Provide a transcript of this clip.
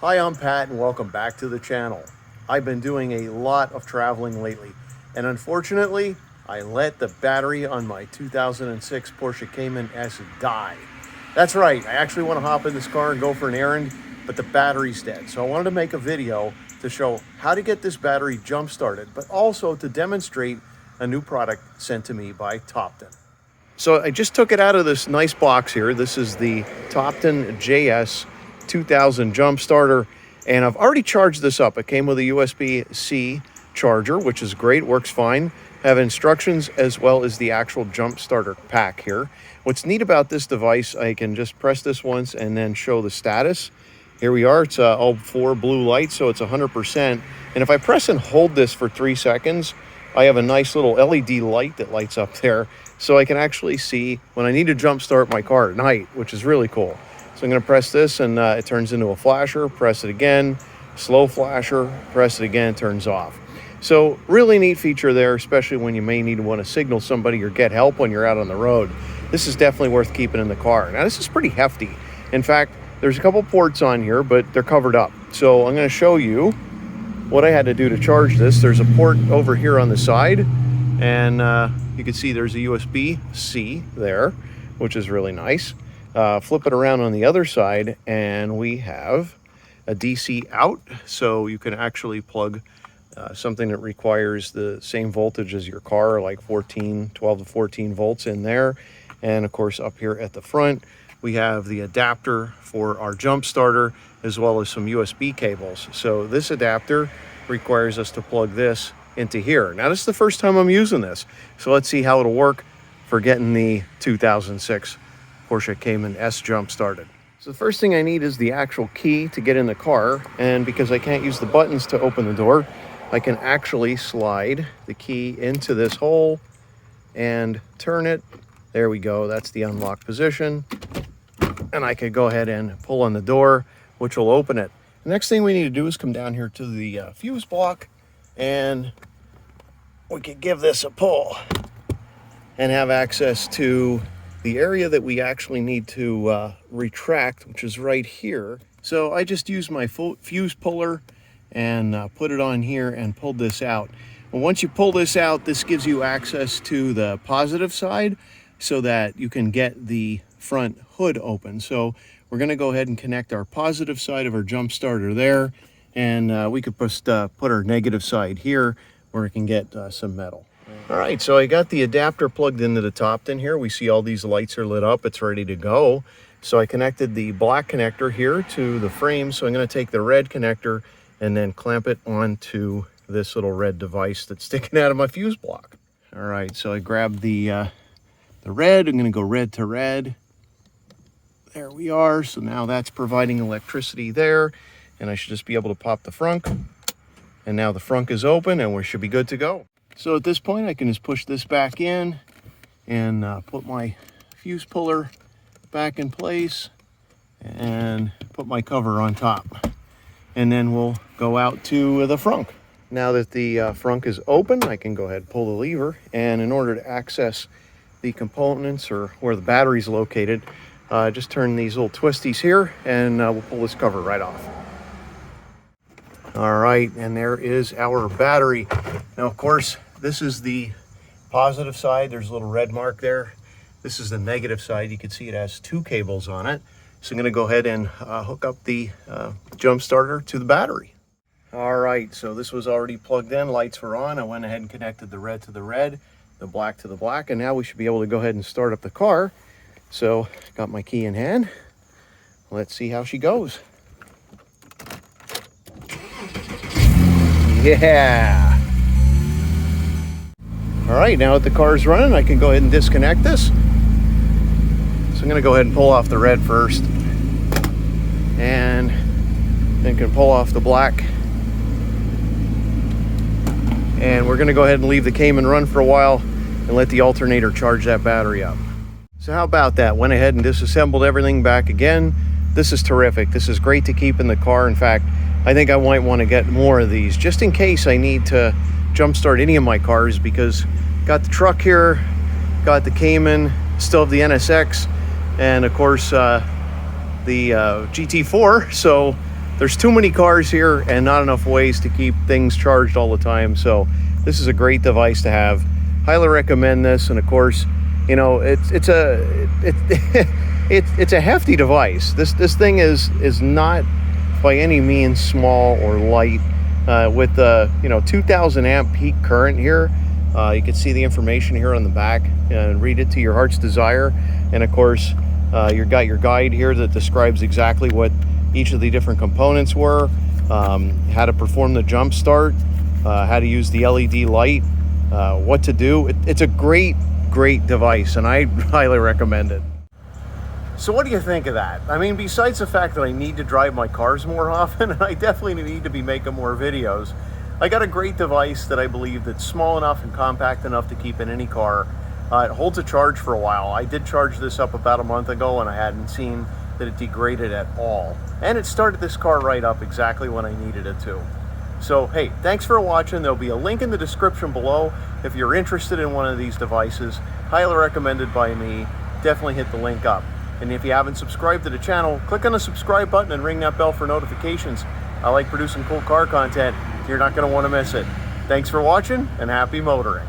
Hi, I'm Pat and welcome back to the channel. I've been doing a lot of traveling lately, and unfortunately, I let the battery on my 2006 Porsche Cayman S die. That's right, I actually want to hop in this car and go for an errand, but the battery's dead. So I wanted to make a video to show how to get this battery jump started, but also to demonstrate a new product sent to me by TOPDON. So I just took it out of this nice box here. This is the TOPTON JS 2000 jump starter, and I've already charged this up. It came with a USB-C charger, which is great, works fine. Have instructions as well as the actual jump starter pack here. What's neat about this device, I can just press this once and then show the status. Here we are, it's all 4 blue lights, so it's 100%. And if I press and hold this for 3 seconds, I have a nice little LED light that lights up there, so I can actually see when I need to jump start my car at night, which is really cool. So I'm going to press this and it turns into a flasher, press it again, slow flasher, press it again, it turns off. So really neat feature there, especially when you may need to want to signal somebody or get help when you're out on the road. This is definitely worth keeping in the car. Now this is pretty hefty. In fact, there's a couple ports on here, but they're covered up. So I'm going to show you what I had to do to charge this. There's a port over here on the side, and you can see there's a USB-C there, which is really nice. Flip it around on the other side, and we have a DC out, so you can actually plug something that requires the same voltage as your car, like 12 to 14 volts in there. And of course, up here at the front, we have the adapter for our jump starter, as well as some USB cables. So this adapter requires us to plug this into here. Now, this is the first time I'm using this, so let's see how it'll work for getting the 2006 Porsche Cayman S jump started. So the first thing I need is the actual key to get in the car, and because I can't use the buttons to open the door, I can actually slide the key into this hole and turn it. There we go, that's the unlock position. And I could go ahead and pull on the door, which will open it. The next thing we need to do is come down here to the fuse block, and we can give this a pull and have access to the area that we actually need to retract, which is right here. So I just used my fuse puller and put it on here and pulled this out. And once you pull this out, this gives you access to the positive side so that you can get the front hood open. So we're going to go ahead and connect our positive side of our jump starter there, and we could just put our negative side here where it can get some metal. All right, so I got the adapter plugged into the TOPTON here. We see all these lights are lit up, it's ready to go. So I connected the black connector here to the frame, so I'm going to take the red connector and then clamp it onto this little red device that's sticking out of my fuse block. All right, so I grabbed the red. I'm going to go red to red. There we are. So now that's providing electricity there, and I should just be able to pop the frunk. And now the frunk is open, and we should be good to go. So at this point, I can just push this back in and put my fuse puller back in place and put my cover on top. And then we'll go out to the frunk. Now that the frunk is open, I can go ahead and pull the lever. And in order to access the components or where the battery's located, just turn these little twisties here, and we'll pull this cover right off. All right, and there is our battery. Now, of course, this is the positive side. There's a little red mark there. This is the negative side. You can see it has 2 cables on it. So I'm going to go ahead and hook up the jump starter to the battery. All right, so this was already plugged in. Lights were on. I went ahead and connected the red to the red, the black to the black, and now we should be able to go ahead and start up the car. So got my key in hand. Let's see how she goes. Yeah. All right, now that the car is running, I can go ahead and disconnect this. So I'm going to go ahead and pull off the red first, and then can pull off the black. And we're going to go ahead and leave the Cayman run for a while and let the alternator charge that battery up. So how about that? Went ahead and disassembled everything back again. This is terrific. This is great to keep in the car. In fact, I think I might want to get more of these just in case I need to jumpstart any of my cars, because got the truck here, got the Cayman, still have the NSX, and of course the GT4. So there's too many cars here and not enough ways to keep things charged all the time. So this is a great device to have. Highly recommend this. And of course, you know, it's a hefty device. This thing is not by any means small or light. With the 2000 amp peak current here, you can see the information here on the back and read it to your heart's desire. And of course, you got your guide here that describes exactly what each of the different components were, how to perform the jump start, how to use the LED light, what to do. It's a great device, and I highly recommend it. So what do you think of that? I mean, besides the fact that I need to drive my cars more often, and I definitely need to be making more videos, I got a great device that I believe that's small enough and compact enough to keep in any car. It holds a charge for a while. I did charge this up about a month ago, and I hadn't seen that it degraded at all. And it started this car right up exactly when I needed it to. So, hey, thanks for watching. There'll be a link in the description below if you're interested in one of these devices. Highly recommended by me. Definitely hit the link up. And if you haven't subscribed to the channel, click on the subscribe button and ring that bell for notifications. I like producing cool car content. You're not going to want to miss it. Thanks for watching, and happy motoring.